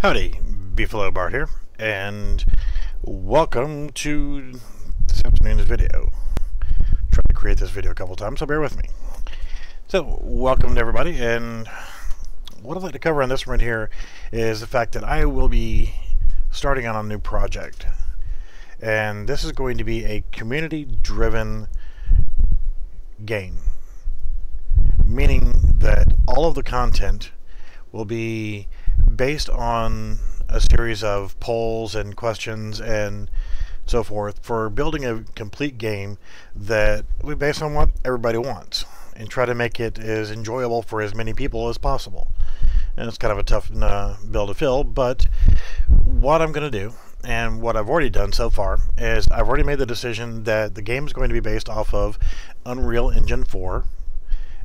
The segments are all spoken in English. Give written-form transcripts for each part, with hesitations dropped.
Howdy, Beefalo Bart here, and welcome to this afternoon's video. Tried to create this video a couple times, so bear with me. So, welcome to everybody, and what I'd like to cover on this one right here is the fact that I will be starting on a new project. And this is going to be a community-driven game, meaning that all of the content will be based on a series of polls and questions and so forth for building a complete game that we base on what everybody wants and try to make it as enjoyable for as many people as possible. And it's kind of a tough bill to fill, but what I'm going to do and what I've already done so far is I've already made the decision that the game is going to be based off of Unreal Engine 4.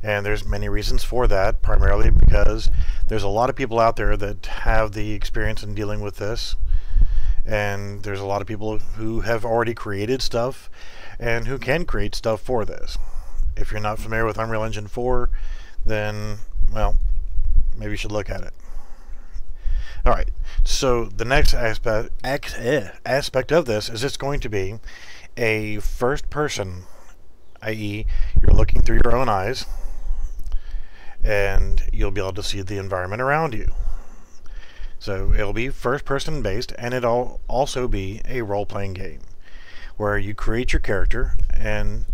And there's many reasons for that, primarily because there's a lot of people out there that have the experience in dealing with this. And there's a lot of people who have already created stuff and who can create stuff for this. If you're not familiar with Unreal Engine 4, then, well, maybe you should look at it. Alright, so the next aspect of this is it's going to be a first person, i.e. you're looking through your own eyes, and you'll be able to see the environment around you. So it'll be first person based, and it'll also be a role-playing game where you create your character. And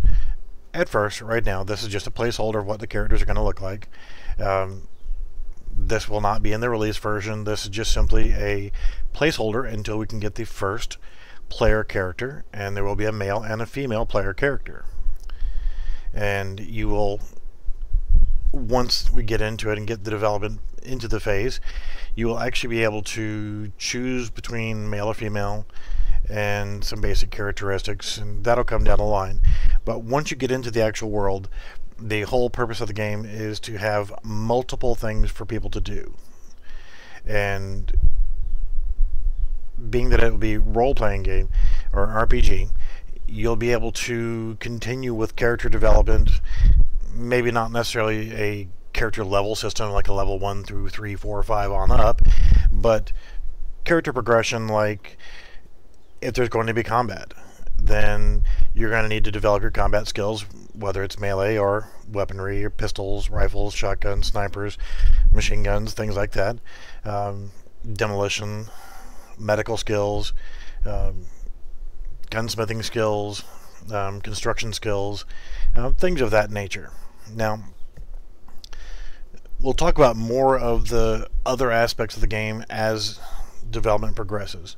at first, right now, this is just a placeholder of what the characters are going to look like. This will not be in the release version. This is just simply a placeholder until we can get the first player character, and there will be a male and a female player character. And you will, once we get into it and get the development into the phase, you will actually be able to choose between male or female and some basic characteristics, and that'll come down the line. But once you get into the actual world, the whole purpose of the game is to have multiple things for people to do. And being that it will be a role-playing game or RPG, you'll be able to continue with character development, maybe not necessarily a character level system like a level 1 through 3, 4, 5 on up, but character progression, like if there's going to be combat, then you're going to need to develop your combat skills, whether it's melee or weaponry, or pistols, rifles, shotguns, snipers, machine guns, things like that, demolition, medical skills, gunsmithing skills, construction skills, things of that nature. Now, we'll talk about more of the other aspects of the game as development progresses.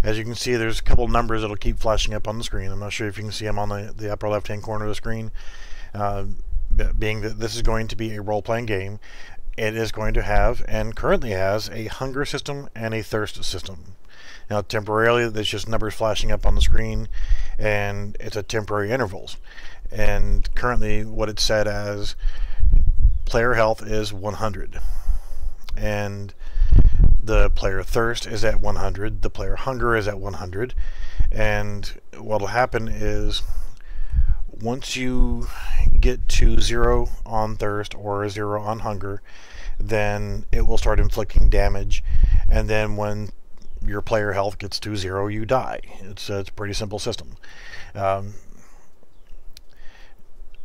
As you can see, there's a couple numbers that'll keep flashing up on the screen. I'm not sure if you can see them on the upper left-hand corner of the screen. Being that this is going to be a role-playing game, it is going to have, and currently has, a hunger system and a thirst system. Now, temporarily, there's just numbers flashing up on the screen, and it's at temporary intervals. And currently, what it's set as player health is 100. And the player thirst is at 100. The player hunger is at 100. And what will happen is, once you get to 0 on thirst or 0 on hunger, then it will start inflicting damage. And then when your player health gets to 0, you die. It's a pretty simple system.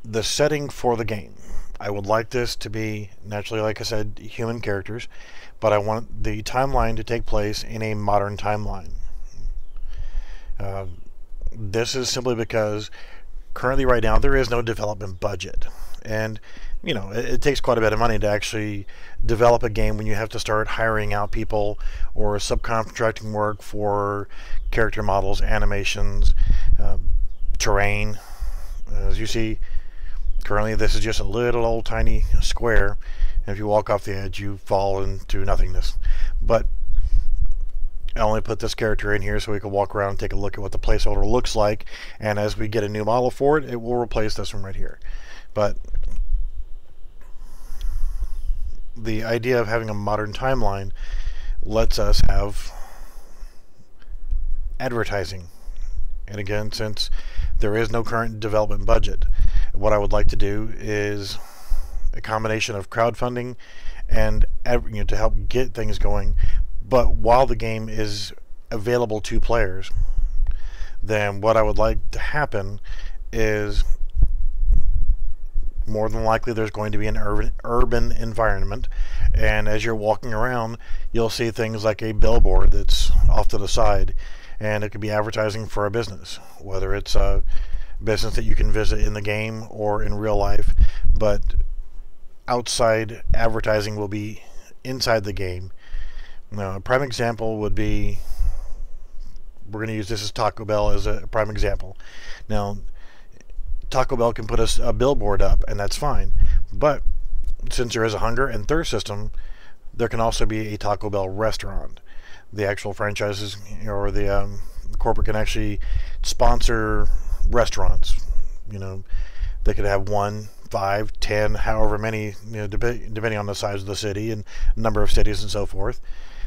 The setting for the game, I would like this to be, naturally, like I said, human characters, but I want the timeline to take place in a modern timeline. This is simply because currently, right now, there is no development budget. And, you know, it takes quite a bit of money to actually develop a game when you have to start hiring out people or subcontracting work for character models, animations, terrain. As you see, currently this is just a little old tiny square, and if you walk off the edge you fall into nothingness. But I only put this character in here so we can walk around and take a look at what the placeholder looks like, and as we get a new model for it, it will replace this one right here. But the idea of having a modern timeline lets us have advertising. And again, since there is no current development budget, what I would like to do is a combination of crowdfunding and to help get things going, But while the game is available to players, then what I would like to happen is more than likely there's going to be an urban environment, and as you're walking around you'll see things like a billboard that's off to the side, and it could be advertising for a business, whether it's a business that you can visit in the game or in real life, but outside advertising will be inside the game. Now, a prime example would be, we're going to use this as Taco Bell as a prime example. Now, Taco Bell can put a billboard up, and that's fine. But since there is a hunger and thirst system, there can also be a Taco Bell restaurant. The actual franchises or the corporate can actually sponsor restaurants. You know, they could have 1, 5, 10, however many, you know, depending on the size of the city and number of cities and so forth.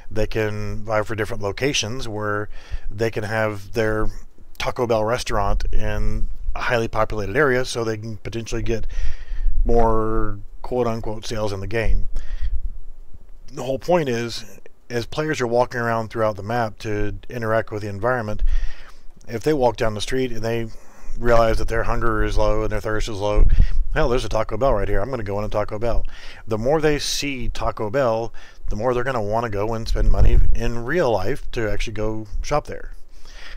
They can vie for different locations where they can have their Taco Bell restaurant in a highly populated area, so they can potentially get more quote-unquote sales in the game. The whole point is, as players are walking around throughout the map to interact with the environment, if they walk down the street and they realize that their hunger is low and their thirst is low, hell, there's a Taco Bell right here, I'm going to go in a Taco Bell. The more they see Taco Bell, the more they're going to want to go and spend money in real life to actually go shop there.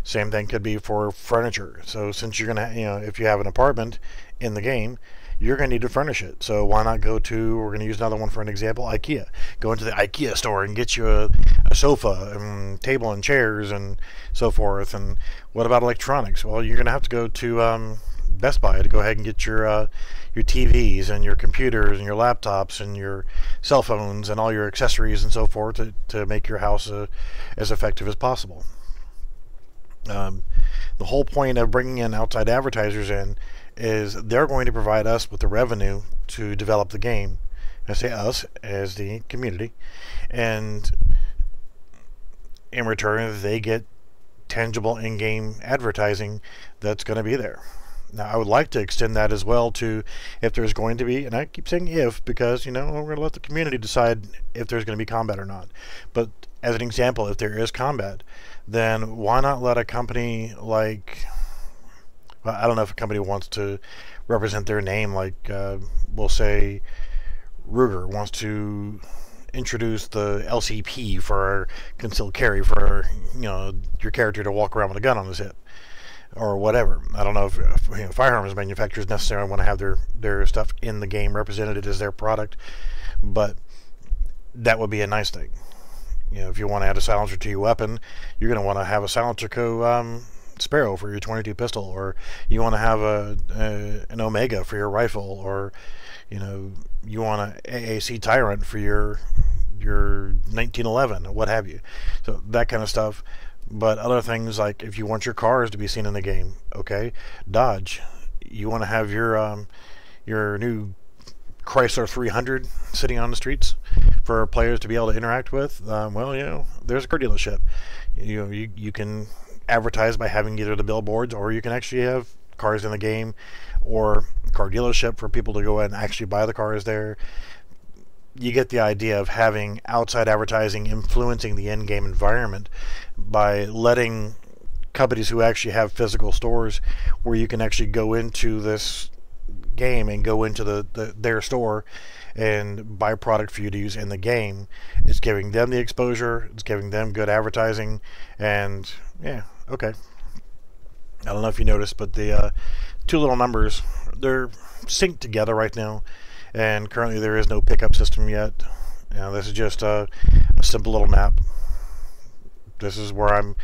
Same thing could be for furniture. So since you're going to, you know, if you have an apartment in the game, you're going to need to furnish it. So why not go to, we're going to use another one for an example, IKEA. Go into the IKEA store and get you a sofa and table and chairs and so forth. And what about electronics? Well, you're going to have to go to Best Buy to go ahead and get your TVs and your computers and your laptops and your cell phones and all your accessories and so forth to make your house as effective as possible. The whole point of bringing in outside advertisers in is they're going to provide us with the revenue to develop the game. I say us as the community, and in return they get tangible in-game advertising that's going to be there. Now, I would like to extend that as well to if there's going to be, and I keep saying if because, you know, we're going to let the community decide if there's going to be combat or not. But as an example, if there is combat, then why not let a company like, well, I don't know if a company wants to represent their name, like we'll say Ruger wants to introduce the LCP for concealed carry for, you know, your character to walk around with a gun on his hip or whatever. I don't know if you know, firearms manufacturers necessarily want to have their stuff in the game represented as their product, but that would be a nice thing. You know, if you want to add a silencer to your weapon, you're going to want to have a Silencer Co. Sparrow for your 22 pistol, or you want to have an Omega for your rifle, or you know, you want an AAC Tyrant for your 1911, or what have you. So that kind of stuff. But other things like if you want your cars to be seen in the game, okay, Dodge, you want to have your new Chrysler 300 sitting on the streets for players to be able to interact with. Well, you know, there's a car dealership. You know, you can advertise by having either the billboards, or you can actually have cars in the game, or car dealership for people to go and actually buy the cars there. You get the idea of having outside advertising influencing the in-game environment by letting companies who actually have physical stores where you can actually go into this game and go into their store and buy product for you to use in the game. It's giving them the exposure, it's giving them good advertising, and yeah, okay. I don't know if you noticed, but the two little numbers, they're synced together right now, and currently there is no pickup system yet. This is just a simple little map. This is where I'm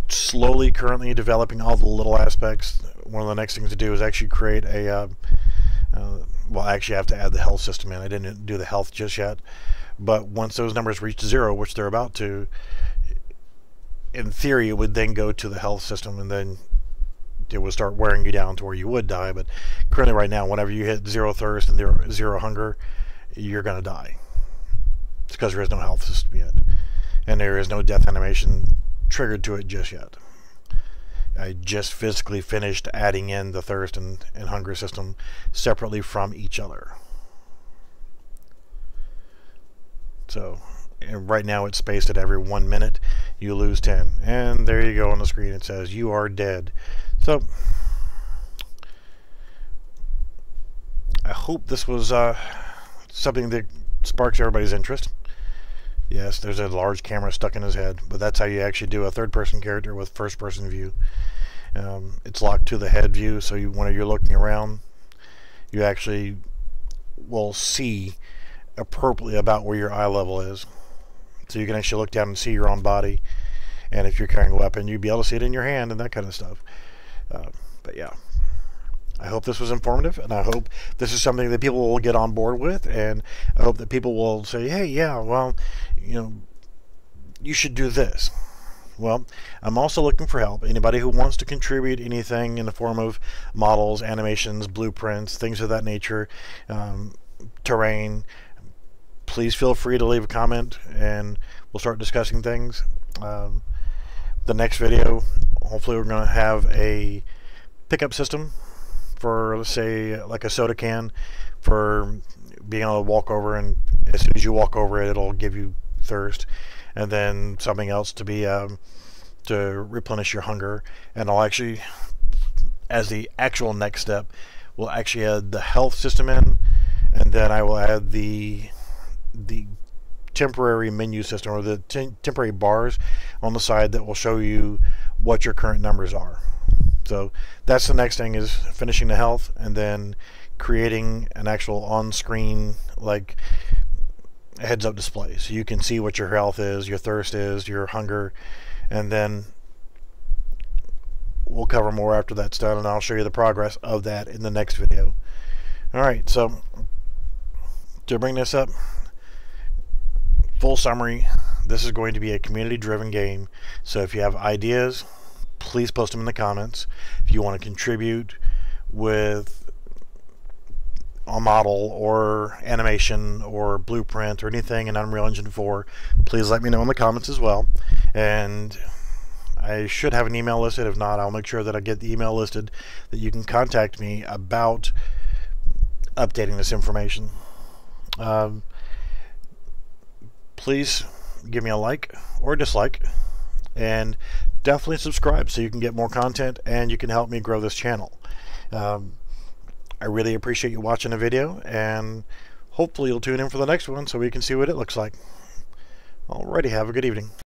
slowly currently developing all the little aspects. One of the next things to do is actually create a well, I actually have to add the health system in. I didn't do the health just yet, but once those numbers reach 0, which they're about to, in theory it would then go to the health system, and then it would start wearing you down to where you would die. But currently right now, whenever you hit 0 thirst and 0 hunger, you're gonna die. It's because there is no health system yet, and there is no death animation triggered to it just yet. I just physically finished adding in the thirst and hunger system separately from each other. So And right now it's spaced at every 1 minute. You lose 10. And there you go on the screen. It says you are dead. So I hope this was something that sparks everybody's interest. Yes, there's a large camera stuck in his head, but that's how you actually do a third-person character with first-person view. It's locked to the head view, so when you're looking around, you actually will see appropriately about where your eye level is. So you can actually look down and see your own body, and if you're carrying a weapon, you'd be able to see it in your hand and that kind of stuff. But yeah, I hope this was informative, and I hope this is something that people will get on board with, and I hope that people will say, hey, yeah, well, you should do this. Well, I'm also looking for help. Anybody who wants to contribute anything in the form of models, animations, blueprints, things of that nature, terrain, please feel free to leave a comment and we'll start discussing things. The next video, hopefully we're going to have a pickup system for, let's say, like a soda can, for being able to walk over, and as soon as you walk over it, it'll give you thirst, and then something else to be to replenish your hunger. And I'll actually, as the actual next step, we'll actually add the health system in, and then I will add the temporary menu system, or the temporary bars on the side that will show you what your current numbers are. So that's the next thing, is finishing the health and then creating an actual on-screen, like, heads-up display, so you can see what your health is, your thirst is, your hunger, and then we'll cover more after that's done, and I'll show you the progress of that in the next video. Alright, so to bring this up, full summary, this is going to be a community-driven game, so if you have ideas, please post them in the comments. If you want to contribute with a model or animation or blueprint or anything in Unreal Engine 4, please let me know in the comments as well. And I should have an email listed. If not, I'll make sure that I get the email listed, that you can contact me about updating this information. Please give me a like or dislike, and definitely subscribe so you can get more content and you can help me grow this channel. I really appreciate you watching the video, and hopefully you'll tune in for the next one so we can see what it looks like. Alrighty, have a good evening.